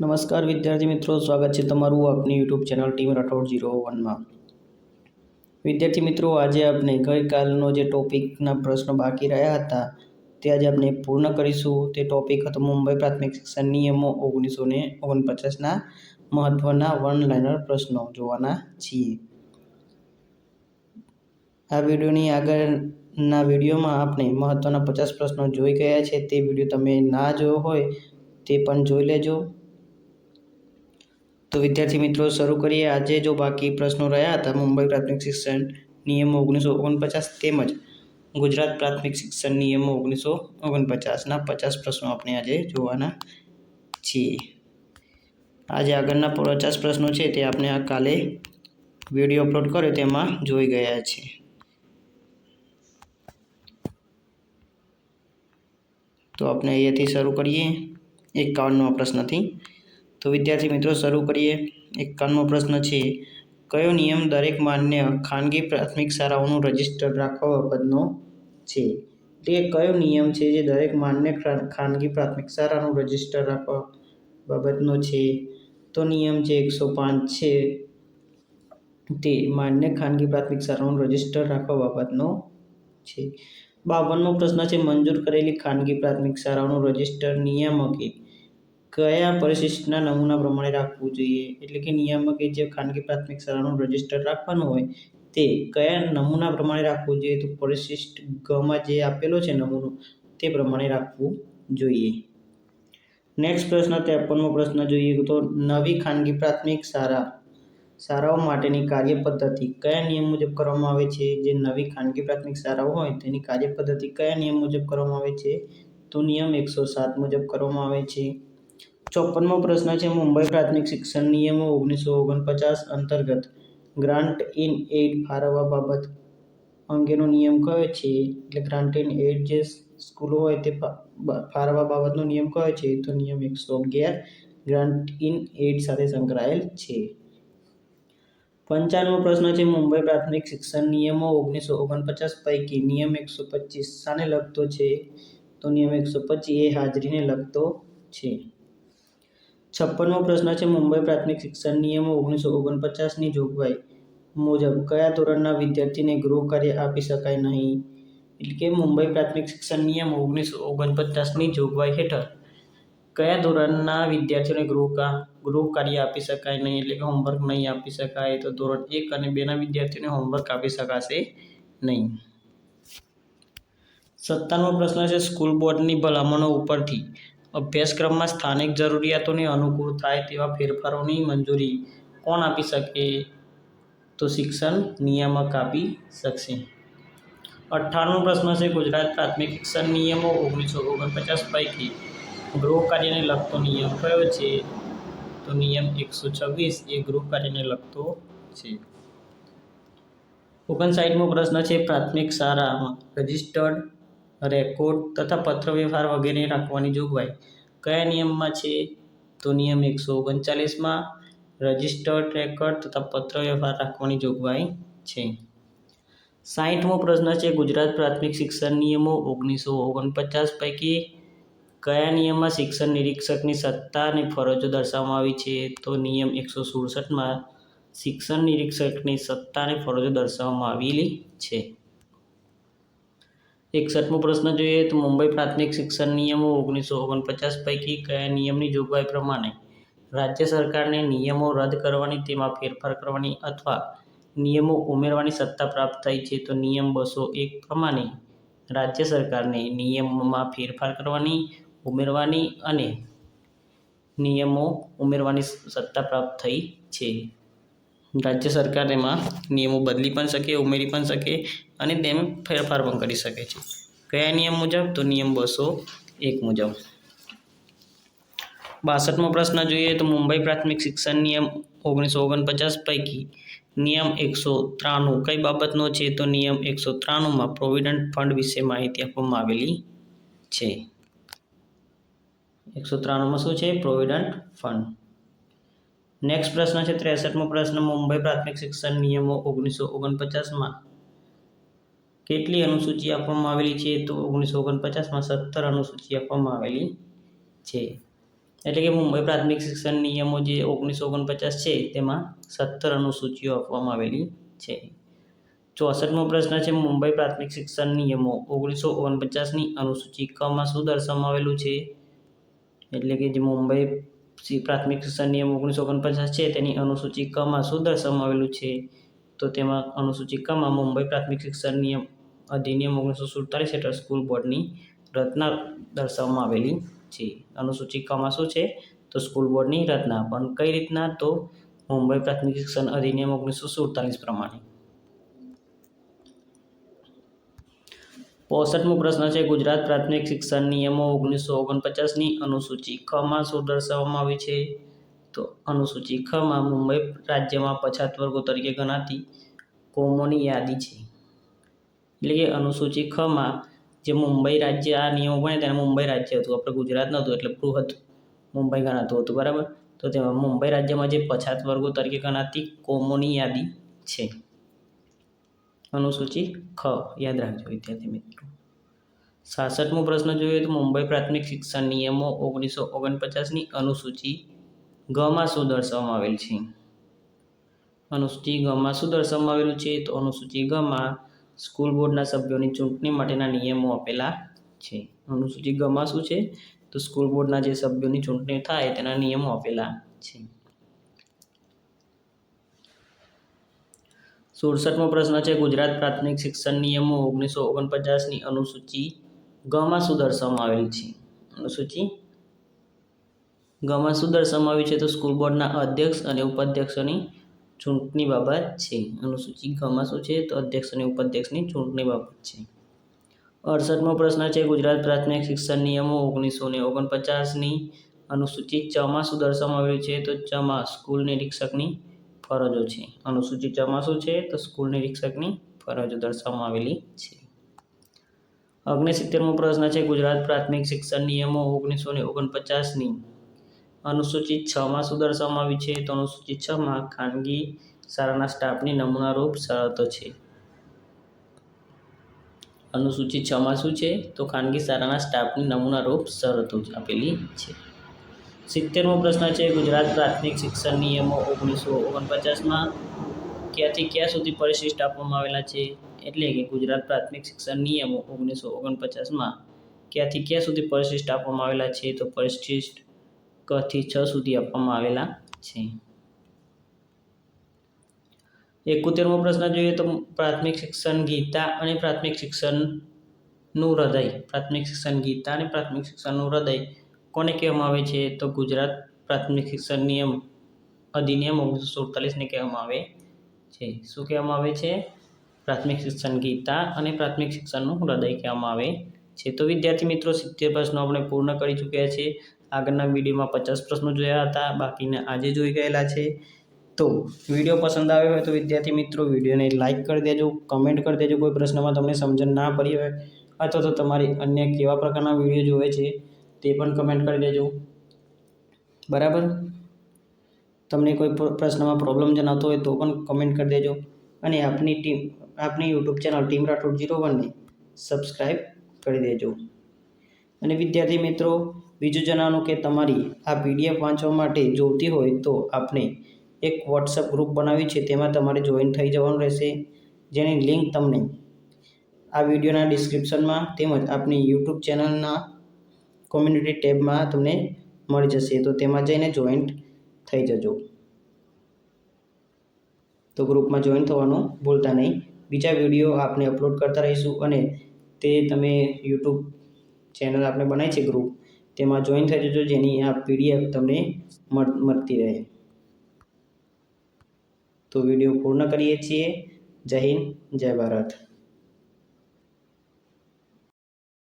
નમસ્કાર વિદ્યાર્થી મિત્રો, સ્વાગત છે તમારું આપની યુટ્યુબ ચેનલ ટીમ રાઠોડ 01માં। વિદ્યાર્થી મિત્રો, આજે આપણે ગઈકાલનો જે ટોપિકના પ્રશ્નો બાકી રહ્યા હતા તે આજે આપણે પૂર્ણ કરીશું। તે ટોપિક હતો મુંબઈ પ્રાથમિક શિક્ષણ નિયમો 1949ના મહત્વના વન લાઇનર પ્રશ્નો જોવાના છીએ। આ વિડીયોની આગળના વિડીયોમાં આપણે મહત્વના 50 પ્રશ્નો જોઈ ગયા છે। તે વિડીયો તમે ના જોયો હોય તે પણ જોઈ લેજો। તો વિદ્યાર્થી મિત્રો, શરૂ કરીએ। આજે જો બાકી પ્રશ્નો રહ્યા હતા મુંબઈ પ્રાથમિક શિક્ષણ નિયમો 1949 તેમજ ગુજરાત પ્રાથમિક શિક્ષણ નિયમો 1949ના 50 પ્રશ્નો આપણે આજે જોવાના છીએ। આજે આગળના 50 પ્રશ્નો છે તે આપણે આ કાલે વિડીયો અપલોડ કર્યો તેમાં જોઈ ગયા છે। તો આપણે અહીંયાથી શરૂ કરીએ 51મા પ્રશ્નથી। તો વિદ્યાર્થી મિત્રો, શરૂ કરીએ। 51મો પ્રશ્ન છે, કયો નિયમ દરેક માન્ય ખાનગી પ્રાથમિક શાળાઓનું રજિસ્ટર રાખવા બાબતનો છે? એટલે કયો નિયમ છે જે દરેક માન્ય ખાનગી પ્રાથમિક શાળાનું રજિસ્ટર રાખવા બાબતનો છે? તો નિયમ જે 105 છે તે માન્ય ખાનગી પ્રાથમિક શાળાનું રજિસ્ટર રાખવા બાબતનો છે। 52મો પ્રશ્ન છે, મંજૂર કરેલી ખાનગી પ્રાથમિક શાળાઓનું રજિસ્ટર નિયામકે કયા પરિશિષ્ટના નમૂના પ્રમાણે રાખવું જોઈએ? એટલે કે નિયામકે જે ખાનગી પ્રાથમિક શાળાનું રજિસ્ટર રાખવાનું હોય તે કયા નમૂના પ્રમાણે રાખવું જોઈએ? તો પરિશિષ્ટ ગમાં જે આપેલો છે નમૂનો તે પ્રમાણે રાખવું જોઈએ। નેક્સ્ટ પ્રશ્ન 53મો પ્રશ્ન જોઈએ તો નવી ખાનગી પ્રાથમિક શાળાઓ માટેની કાર્યપદ્ધતિ કયા નિયમ મુજબ કરવામાં આવે છે? જે નવી ખાનગી પ્રાથમિક શાળાઓ હોય તેની કાર્યપદ્ધતિ કયા નિયમ મુજબ કરવામાં આવે છે? તો નિયમ 107 મુજબ કરવામાં આવે છે। 54મો પ્રશ્ન છે, મુંબઈ પ્રાથમિક શિક્ષણ નિયમો 1949 અંતર્ગત ગ્રાન્ટ ઇન એઇડ ફાળવવા બાબત અંગેનો નિયમ કયો છે? એટલે ગ્રાન્ટ ઇન એઇડ જે સ્કૂલો હોય તે ફાળવવા બાબતનો નિયમ કયો છે? તો નિયમ 111 ગ્રાન્ટ ઇન એઇડ સાથે સંકળાયેલ છે। 55મો પ્રશ્ન છે, મુંબઈ પ્રાથમિક શિક્ષણ નિયમો 1949 પૈકી નિયમ 125 શાને લગતો છે? તો નિયમ 125 એ હાજરીને લગતો છે। 56મો પ્રશ્ન છે, મુંબઈ પ્રાથમિક શિક્ષણ નિયમો 1949ની જોગવાઈ મુજબ કયા ધોરણના વિદ્યાર્થીને ગૃહ કાર્ય આપી શકાય નહીં? એટલે કે મુંબઈ પ્રાથમિક શિક્ષણ નિયમો 1949ની જોગવાઈ હેઠળ કયા ધોરણના વિદ્યાર્થીઓને ગૃહ કાર્ય આપી શકાય નહીં? એટલે કે હોમવર્ક નહીં આપી શકાય। તો ધોરણ 1 અને 2ના વિદ્યાર્થીઓને હોમવર્ક આપી શકાશે નહીં। 57મો પ્રશ્ન છે, સ્કૂલ બોર્ડની ભલામણો ઉપરથી અભ્યાસક્રમમાં સ્થાનિક જરૂરિયાતોને અનુકૂળ થાય તેવા ફેરફારોની મંજૂરી કોણ આપી શકે? તો શિક્ષણ નિયામક આપી શકશે। 58મો પ્રશ્ન છે, ગુજરાત પ્રાથમિક શિક્ષણ નિયમો 1949 પૈકી ગૃહ કાર્યને લગતો નિયમ કયો છે? તો નિયમ 126 એ ગૃહ કાર્યને લગતો છે। 59મો પ્રશ્ન છે, પ્રાથમિક શાળામાં રજિસ્ટર્ડ રેકોર્ડ તથા પત્ર વ્યવહાર વગેરે રાખવાની જોગવાઈ કયા નિયમમાં છે? તો નિયમ 139માં રજિસ્ટર્ડ રેકોર્ડ તથા પત્ર વ્યવહાર રાખવાની જોગવાઈ છે। 60મો પ્રશ્ન છે, ગુજરાત પ્રાથમિક શિક્ષણ નિયમો 1949 પૈકી કયા નિયમમાં શિક્ષણ નિરીક્ષકની સત્તા અને ફરજો દર્શાવવામાં આવી છે? તો નિયમ 167માં શિક્ષણ નિરીક્ષકની સત્તા અને ફરજો દર્શાવવામાં આવેલી છે। 61મો પ્રશ્ન જોઈએ તો મુંબઈ પ્રાથમિક શિક્ષણ નિયમો 1949 પૈકી કયા નિયમની જોગવાઈ પ્રમાણે રાજ્ય સરકારને નિયમો રદ કરવાની, તેમાં ફેરફાર કરવાની અથવા નિયમો ઉમેરવાની સત્તા પ્રાપ્ત થઈ છે? તો નિયમ 201 પ્રમાણે રાજ્ય સરકારને નિયમોમાં ફેરફાર કરવાની, ઉમેરવાની અને નિયમો ઉમેરવાની સત્તા પ્રાપ્ત થઈ છે। રાજ્ય સરકાર એમાં નિયમો બદલી પણ શકે, ઉમેરી પણ શકે અને તેમાં ફેરફાર પણ કરી શકે છે। કયા નિયમ મુજબ? તો નિયમ 201 મુજબ। 62મો પ્રશ્ન જોઈએ તો મુંબઈ પ્રાથમિક શિક્ષણ નિયમ 1949 પૈકી નિયમ 193 કઈ બાબતનો છે? તો નિયમ 193માં પ્રોવિડન્ટ ફંડ વિશે માહિતી આપવામાં આવેલી છે। 193માં શું છે? Provident fund. નેક્સ્ટ પ્રશ્ન છે 63મો પ્રશ્ન, મુંબઈ પ્રાથમિક શિક્ષણ નિયમો 1949માં કેટલી અનુસૂચિ આપવામાં આવેલી છે? તો 1949માં 17 અનુસૂચિ આપવામાં આવેલી છે। એટલે કે મુંબઈ પ્રાથમિક શિક્ષણ નિયમો જે 1949 છે તેમાં 17 અનુસૂચિઓ આપવામાં આવેલી છે. 64મો પ્રશ્ન છે, મુંબઈ પ્રાથમિક શિક્ષણ નિયમો 1949ની અનુસૂચિ કમાં શું દર્શાવવામાં આવેલું છે? એટલે કે જે મુંબઈ પ્રાથમિક શિક્ષણ નિયમ 1949 છે તેની અનુસૂચિ કમાં શું દર્શાવવામાં આવેલું છે? તો તેમાં અનુસૂચિ કમાં મુંબઈ પ્રાથમિક શિક્ષણ નિયમ અધિનિયમ 1947 હેઠળ સ્કૂલ બોર્ડની રચના દર્શાવવામાં આવેલી છે. અનુસૂચિ કમાં શું છે? તો સ્કૂલ બોર્ડની રચના. પણ કઈ રીતના? તો મુંબઈ પ્રાથમિક શિક્ષણ અધિનિયમ 1947 પ્રમાણે. 65મો પ્રશ્ન છે, ગુજરાત પ્રાથમિક શિક્ષણ નિયમો 1949ની અનુસૂચિ ખમાં શું દર્શાવવામાં આવ્યું છે? તો અનુસૂચિ ખમાં મુંબઈ રાજ્યમાં પછાત વર્ગો તરીકે ગણાતી કોમોની યાદી છે. એટલે કે અનુસૂચિ ખમાં જે મુંબઈ રાજ્ય આ નિયમો બને તેને મુંબઈ રાજ્ય હતું, આપણે ગુજરાત નહોતું એટલે બૃહદ મુંબઈ ગણાતું હતું, બરાબર. તો તેમાં મુંબઈ રાજ્યમાં જે પછાત વર્ગો તરીકે ગણાતી કોમોની યાદી છે. અનુસૂચિ ખ યાદ રાખજો વિદ્યાર્થી મિત્રો. 66મો પ્રશ્ન જોઈએ તો મુંબઈ પ્રાથમિક શિક્ષણ નિયમો 1949ની અનુસૂચિ ગમાં શું દર્શાવવામાં આવેલ છે? અનુસૂચિ ગમાં શું દર્શાવવામાં આવેલું છે? તો અનુસૂચિ ગમાં સ્કૂલ બોર્ડના સભ્યોની ચૂંટણી માટેના નિયમો આપેલા છે. અનુસૂચિ ગમાં શું છે? તો સ્કૂલ બોર્ડના જે સભ્યોની ચૂંટણી થાય તેના નિયમો આપેલા છે. 67મો પ્રશ્ન છે, ગુજરાત પ્રાથમિક શિક્ષણ નિયમો 1949ની અનુસૂચિ ગમાં શું દર્શાવવામાં આવેલ છે? અનુસૂચિ ગમાં શું દર્શાવવામાં આવ્યું છે? તો સ્કૂલ બોર્ડના અધ્યક્ષ અને ઉપાધ્યક્ષોની ચૂંટણી બાબત છે. અનુસૂચિ ગમાં શું છે? તો અધ્યક્ષ અને ઉપાધ્યક્ષની ચૂંટણી બાબત છે. 68મો પ્રશ્ન છે, ગુજરાત પ્રાથમિક શિક્ષણ નિયમો 1949ની અનુસૂચિ ચમાં શું દર્શાવવામાં આવેલું છે? તો ચમાં સ્કૂલ નિરીક્ષકની ફરજો છે. અનુસૂચિ ચમાં શું છે? તો સ્કૂલ નિરીક્ષકની ફરજો દર્શાવવામાં આવેલી છે. 69મો પ્રશ્ન છે, ગુજરાત પ્રાથમિક શિક્ષણ નિયમો 1949ની અનુસૂચિ 6માં શું દર્શાવવામાં આવ્યું છે? તો અનુસૂચિ 6માં ખાનગી શાળાના સ્ટાફની નમૂનારૂપ શરતો છે. અનુસૂચિ 6માં શું છે? તો ખાનગી શાળાના સ્ટાફની નમૂનારૂપ શરતો આપેલી છે. 70મો પ્રશ્ન છે, ગુજરાત પ્રાથમિક શિક્ષણ નિયમો 1949માં ક્યાંથી ક્યાં સુધી પરિશિષ્ટ આપવામાં આવેલા છે? એટલે કે ગુજરાત પ્રાથમિક શિક્ષણ નિયમો 1949માં ક્યાંથી ક્યાં સુધી પરિશિષ્ટ આપવામાં આવેલા છે? તો પરિશિષ્ટ ક થી 6 સુધી આપવામાં આવેલા છે. 71મો પ્રશ્ન જોઈએ તો પ્રાથમિક શિક્ષણ ગીતા અને પ્રાથમિક શિક્ષણનું હૃદય. પ્રાથમિક શિક્ષણ ગીતા અને પ્રાથમિક શિક્ષણનું હૃદય કોને કહેવામાં આવે છે? તો ગુજરાત પ્રાથમિક શિક્ષણ નિયમ અધિનિયમ 1947ને કહેવામાં આવે છે. શું કહેવામાં આવે છે? પ્રાથમિક શિક્ષણ ગીતા અને પ્રાથમિક શિક્ષણનું હૃદય કહેવામાં આવે છે. તો વિદ્યાર્થી મિત્રો 70 પ્રશ્નો આપણે પૂર્ણ કરી ચૂક્યા છે. આગળના વિડીયોમાં 50 પ્રશ્નો જોયા હતા, બાકીના આજે જોઈ ગયેલા છે. તો વિડીયો પસંદ આવ્યો હોય તો વિદ્યાર્થી મિત્રો વિડીયોને લાઇક કરી દેજો, કમેન્ટ કરી દેજો કોઈ પ્રશ્નમાં તમને સમજણ ના પડી હોય અથવા તો તમારી અન્ય કેવા પ્રકારના વિડીયો જોવે છે તે પણ કમેન્ટ કરી દેજો, બરાબર. તમને કોઈ પ્રશ્નમાં પ્રોબ્લેમ જણાતો હોય તો પણ કમેન્ટ કરી દેજો અને આપની યુટ્યુબ ચેનલ ટીમ રાઠોડ 01ને સબસ્ક્રાઈબ કરી દેજો. અને વિદ્યાર્થી મિત્રો બીજું જણાવવાનું કે તમારી આ PDF વાંચવા માટે જોઈતી હોય તો આપણે એક વોટ્સઅપ ગ્રુપ બનાવ્યું છે, તેમાં તમારે જોઈન થઈ જવાનું રહેશે, જેની લિંક તમને આ વિડીયોના ડિસ્ક્રિપ્શનમાં તેમજ આપની યુટ્યુબ ચેનલના કોમ્યુનિટી ટેબમાં તમને મળી જશે. તો તેમાં જઈને જોઈન્ટ થઈ જજો. તો ગ્રુપમાં જોઈન થવાનું ભૂલતા નહીં. બીજા વિડીયો આપણે અપલોડ કરતા રહીશું અને તે તમે યુટ્યુબ ચેનલ આપણે બનાવી છે ગ્રુપ, તેમાં જોઈન થઈ જજો, જેની આ PDF તમને મળતી રહે. તો વિડીયો પૂર્ણ કરીએ છીએ. જય હિન્દ, જય ભારત.